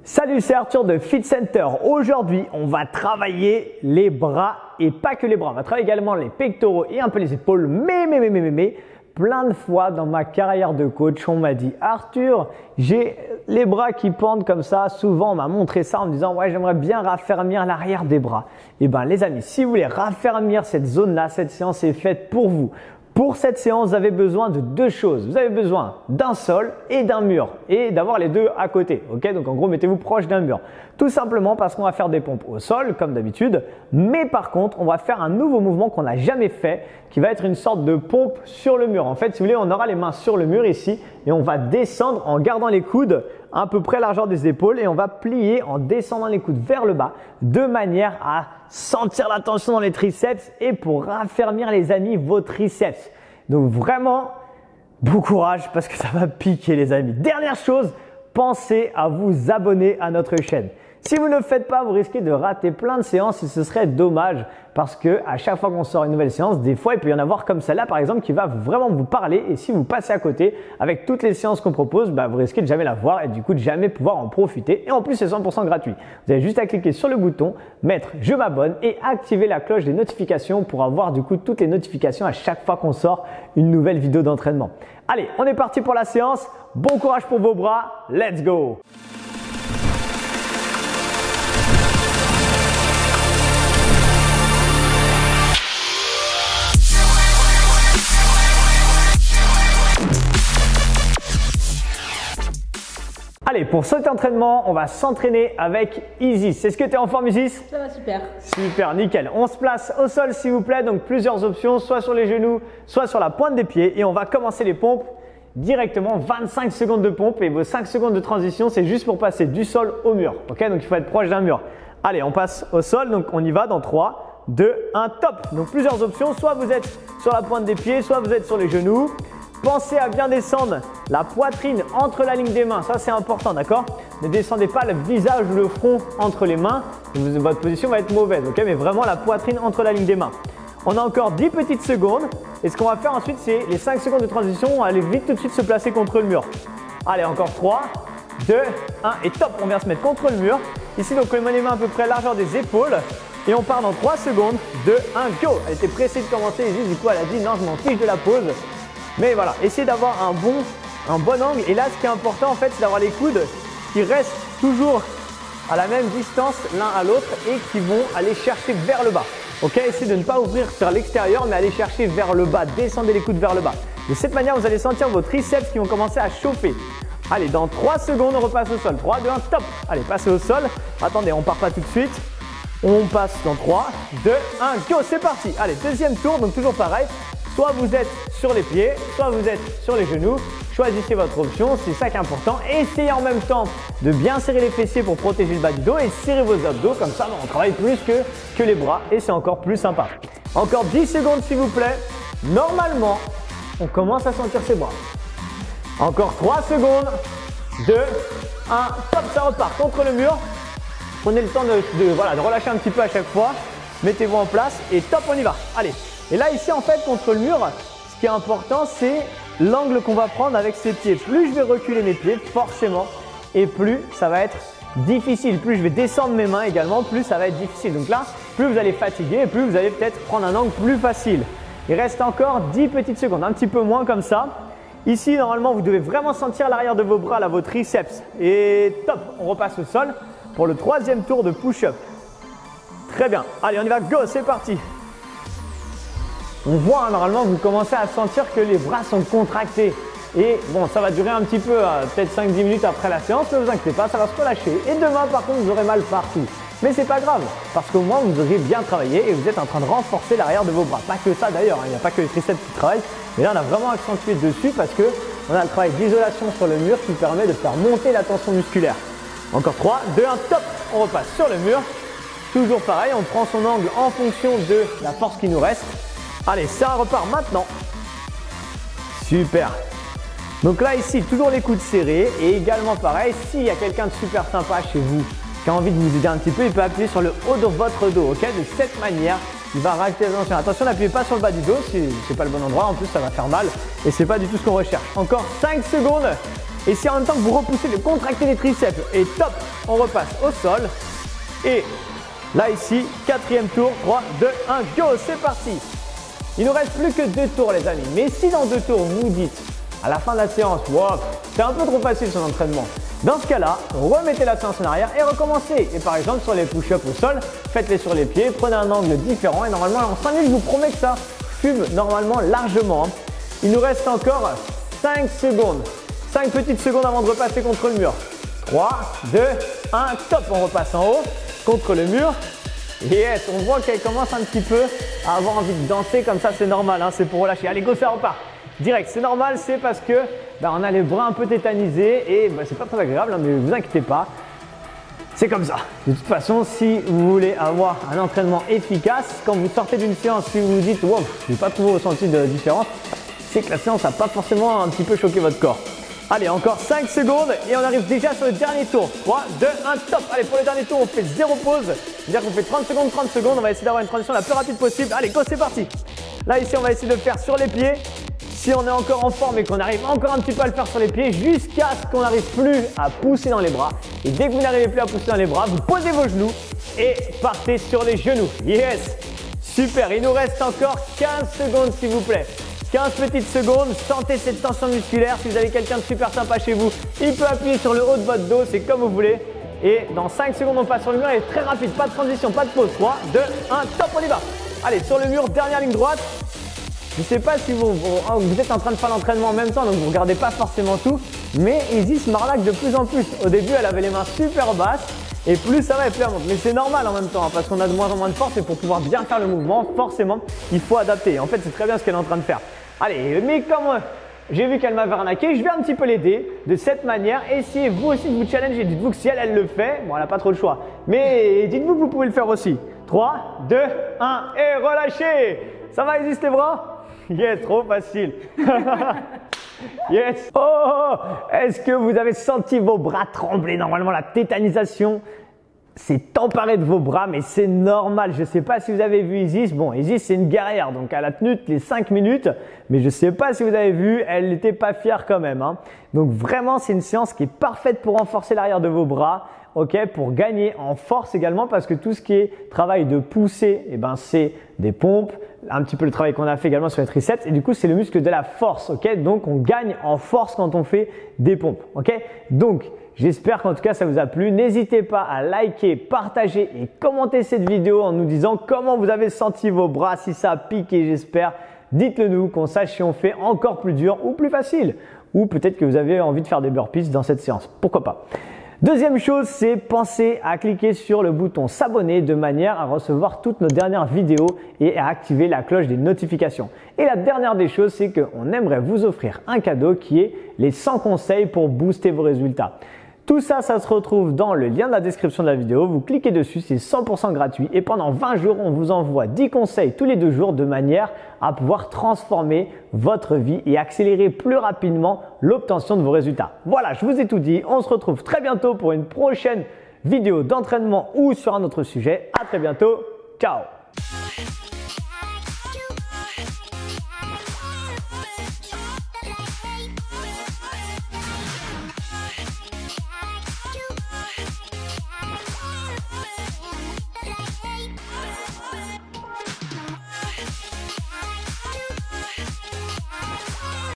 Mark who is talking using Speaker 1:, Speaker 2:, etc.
Speaker 1: Salut, c'est Arthur de Fit Center. Aujourd'hui, on va travailler les bras et pas que les bras. On va travailler également les pectoraux et un peu les épaules. Mais, plein de fois dans ma carrière de coach, on m'a dit « Arthur, j'ai les bras qui pendent comme ça. » Souvent, on m'a montré ça en me disant « Ouais, j'aimerais bien raffermir l'arrière des bras. » Eh bien, les amis, si vous voulez raffermir cette zone-là, cette séance est faite pour vous. Pour cette séance, vous avez besoin de deux choses. Vous avez besoin d'un sol et d'un mur et d'avoir les deux à côté. Ok, donc en gros, mettez-vous proche d'un mur. Tout simplement parce qu'on va faire des pompes au sol comme d'habitude. Mais par contre, on va faire un nouveau mouvement qu'on n'a jamais fait qui va être une sorte de pompe sur le mur. En fait, si vous voulez, on aura les mains sur le mur ici et on va descendre en gardant les coudes à peu près largeur des épaules et on va plier en descendant les coudes vers le bas de manière à sentir la tension dans les triceps et pour raffermir les amis vos triceps. Donc vraiment, bon courage parce que ça va piquer les amis. Dernière chose, pensez à vous abonner à notre chaîne. Si vous ne le faites pas, vous risquez de rater plein de séances et ce serait dommage parce que à chaque fois qu'on sort une nouvelle séance, des fois il peut y en avoir comme celle-là par exemple qui va vraiment vous parler et si vous passez à côté avec toutes les séances qu'on propose, vous risquez de jamais la voir et du coup de jamais pouvoir en profiter et en plus c'est 100% gratuit. Vous avez juste à cliquer sur le bouton, mettre je m'abonne et activer la cloche des notifications pour avoir du coup toutes les notifications à chaque fois qu'on sort une nouvelle vidéo d'entraînement. Allez, on est parti pour la séance. Bon courage pour vos bras, let's go! Allez, pour cet entraînement, on va s'entraîner avec Isis. Est-ce que tu es en forme, Isis?
Speaker 2: Ça va super.
Speaker 1: Super, nickel. On se place au sol, s'il vous plaît. Donc, plusieurs options, soit sur les genoux, soit sur la pointe des pieds. Et on va commencer les pompes directement. 25 secondes de pompe et vos 5 secondes de transition, c'est juste pour passer du sol au mur. Ok, donc il faut être proche d'un mur. Allez, on passe au sol. Donc, on y va dans 3, 2, 1, top. Donc, plusieurs options. Soit vous êtes sur la pointe des pieds, soit vous êtes sur les genoux. Pensez à bien descendre la poitrine entre la ligne des mains, ça c'est important, d'accord? Ne descendez pas le visage ou le front entre les mains, votre position va être mauvaise, ok? Mais vraiment la poitrine entre la ligne des mains. On a encore 10 petites secondes et ce qu'on va faire ensuite c'est les 5 secondes de transition, on va aller vite tout de suite se placer contre le mur. Allez, encore 3, 2, 1 et top, on vient se mettre contre le mur. Ici donc on met les mains à peu près largeur des épaules et on part dans 3 secondes, 2, 1, go! Elle était pressée de commencer, du coup elle a dit non je m'en fiche de la pause. Mais voilà, essayez d'avoir un bon angle. Et là, ce qui est important, en fait, c'est d'avoir les coudes qui restent toujours à la même distance l'un à l'autre et qui vont aller chercher vers le bas. Ok, essayez de ne pas ouvrir sur l'extérieur, mais aller chercher vers le bas. Descendez les coudes vers le bas. De cette manière, vous allez sentir vos triceps qui vont commencer à chauffer. Allez, dans 3 secondes, on repasse au sol. 3, 2, 1, top. Allez, passez au sol. Attendez, on ne part pas tout de suite. On passe dans 3, 2, 1, go, c'est parti. Allez, deuxième tour, donc toujours pareil. Soit vous êtes sur les pieds, soit vous êtes sur les genoux. Choisissez votre option, c'est ça qui est important. Essayez en même temps de bien serrer les fessiers pour protéger le bas du dos et serrer vos abdos. Comme ça, on travaille plus que les bras et c'est encore plus sympa. Encore 10 secondes s'il vous plaît. Normalement, on commence à sentir ses bras. Encore 3 secondes. 2, 1, top, ça repart contre le mur. Prenez le temps de relâcher un petit peu à chaque fois. Mettez-vous en place et top, on y va. Allez. Et là ici en fait contre le mur, ce qui est important c'est l'angle qu'on va prendre avec ses pieds. Plus je vais reculer mes pieds forcément et plus ça va être difficile. Plus je vais descendre mes mains également, plus ça va être difficile. Donc là, plus vous allez fatiguer et plus vous allez peut-être prendre un angle plus facile. Il reste encore 10 petites secondes, un petit peu moins comme ça. Ici normalement vous devez vraiment sentir l'arrière de vos bras, là, vos triceps. Et top, on repasse au sol pour le 3e tour de push-up. Très bien, allez on y va, go, c'est parti. On voit normalement, vous commencez à sentir que les bras sont contractés. Et bon, ça va durer un petit peu, peut-être 5-10 minutes après la séance, ne vous inquiétez pas, ça va se relâcher. Et demain, par contre, vous aurez mal partout. Mais c'est pas grave, parce qu'au moins, vous aurez bien travaillé et vous êtes en train de renforcer l'arrière de vos bras. Pas que ça d'ailleurs, il n'y a pas que les triceps qui travaillent. Mais là, on a vraiment accentué dessus parce qu'on a le travail d'isolation sur le mur qui permet de faire monter la tension musculaire. Encore 3, 2, 1, top, on repasse sur le mur. Toujours pareil, on prend son angle en fonction de la force qui nous reste. Allez, ça repart maintenant. Super. Donc là, ici, toujours les coudes serrés. Et également pareil, s'il y a quelqu'un de super sympa chez vous qui a envie de vous aider un petit peu, il peut appuyer sur le haut de votre dos. Ok, de cette manière, il va rajouter attention. Attention, n'appuyez pas sur le bas du dos, c'est pas le bon endroit. En plus, ça va faire mal. Et c'est pas du tout ce qu'on recherche. Encore 5 secondes. Et si en même temps que vous repoussez, de contracter les triceps. Et top, on repasse au sol. Et là ici, quatrième tour, 3, 2, 1, go, c'est parti. Il nous reste plus que 2 tours les amis. Mais si dans 2 tours, vous vous dites à la fin de la séance, wow, c'est un peu trop facile son entraînement. Dans ce cas-là, remettez la séance en arrière et recommencez. Et par exemple, sur les push-ups au sol, faites-les sur les pieds, prenez un angle différent. Et normalement, en 5 minutes, je vous promets que ça fume normalement largement. Il nous reste encore 5 secondes. 5 petites secondes avant de repasser contre le mur. 3, 2, 1, top, on repasse en haut, contre le mur. Yes, on voit qu'elle commence un petit peu à avoir envie de danser, comme ça c'est normal, hein, c'est pour relâcher. Allez, go, ça repart. Direct, c'est normal, c'est parce que on a les bras un peu tétanisés et c'est pas très agréable, hein, mais ne vous inquiétez pas. C'est comme ça. De toute façon, si vous voulez avoir un entraînement efficace, quand vous sortez d'une séance, si vous vous dites wow, je n'ai pas trouvé ressenti de différence, c'est que la séance n'a pas forcément un petit peu choqué votre corps. Allez, encore 5 secondes et on arrive déjà sur le dernier tour. 3, 2, 1, top. Allez, pour le dernier tour, on fait 0 pause. C'est-à-dire qu'on fait 30 secondes, 30 secondes. On va essayer d'avoir une transition la plus rapide possible. Allez, go, c'est parti. Là, ici, on va essayer de le faire sur les pieds. Si on est encore en forme et qu'on arrive encore un petit peu à le faire sur les pieds, jusqu'à ce qu'on n'arrive plus à pousser dans les bras. Et dès que vous n'arrivez plus à pousser dans les bras, vous posez vos genoux et partez sur les genoux. Yes! Super, il nous reste encore 15 secondes s'il vous plaît. 15 petites secondes, sentez cette tension musculaire. Si vous avez quelqu'un de super sympa chez vous, il peut appuyer sur le haut de votre dos, c'est comme vous voulez. Et dans 5 secondes, on passe sur le mur et très rapide, pas de transition, pas de pause. 3, 2, 1, top, on y va. Allez, sur le mur, dernière ligne droite. Je ne sais pas si vous êtes en train de faire l'entraînement en même temps, donc vous ne regardez pas forcément tout. Mais Isis m'arnaque de plus en plus. Au début, elle avait les mains super basses. Et plus ça va et plus elle monte. Mais c'est normal en même temps, hein, parce qu'on a de moins en moins de force. Et pour pouvoir bien faire le mouvement, forcément, il faut adapter. En fait, c'est très bien ce qu'elle est en train de faire. Allez, mais comme j'ai vu qu'elle m'avait arnaqué, je vais un petit peu l'aider de cette manière. Essayez vous aussi de vous challenger. Dites-vous que si elle le fait, bon, elle n'a pas trop le choix. Mais dites-vous que vous pouvez le faire aussi. 3, 2, 1 et relâchez. Ça va, Isis, les bras? Yes, trop facile. Yes. Oh, est-ce que vous avez senti vos bras trembler? Normalement, la tétanisation s'est emparée de vos bras, mais c'est normal. Je ne sais pas si vous avez vu Isis. Bon, Isis, c'est une guerrière, donc elle a tenu les 5 minutes, mais je ne sais pas si vous avez vu, elle n'était pas fière quand même, hein. Donc vraiment, c'est une séance qui est parfaite pour renforcer l'arrière de vos bras. Ok, pour gagner en force également, parce que tout ce qui est travail de poussée, c'est des pompes, un petit peu le travail qu'on a fait également sur les triceps, et du coup c'est le muscle de la force. Ok, donc on gagne en force quand on fait des pompes. Ok, donc j'espère qu'en tout cas ça vous a plu. N'hésitez pas à liker, partager et commenter cette vidéo en nous disant comment vous avez senti vos bras, si ça a piqué, j'espère. Dites-le nous, qu'on sache si on fait encore plus dur ou plus facile, ou peut-être que vous avez envie de faire des burpees dans cette séance. Pourquoi pas? Deuxième chose, c'est penser à cliquer sur le bouton s'abonner de manière à recevoir toutes nos dernières vidéos et à activer la cloche des notifications. Et la dernière des choses, c'est qu'on aimerait vous offrir un cadeau qui est les 100 conseils pour booster vos résultats. Tout ça, ça se retrouve dans le lien de la description de la vidéo. Vous cliquez dessus, c'est 100% gratuit. Et pendant 20 jours, on vous envoie 10 conseils tous les 2 jours de manière à pouvoir transformer votre vie et accélérer plus rapidement l'obtention de vos résultats. Voilà, je vous ai tout dit. On se retrouve très bientôt pour une prochaine vidéo d'entraînement ou sur un autre sujet. À très bientôt. Ciao!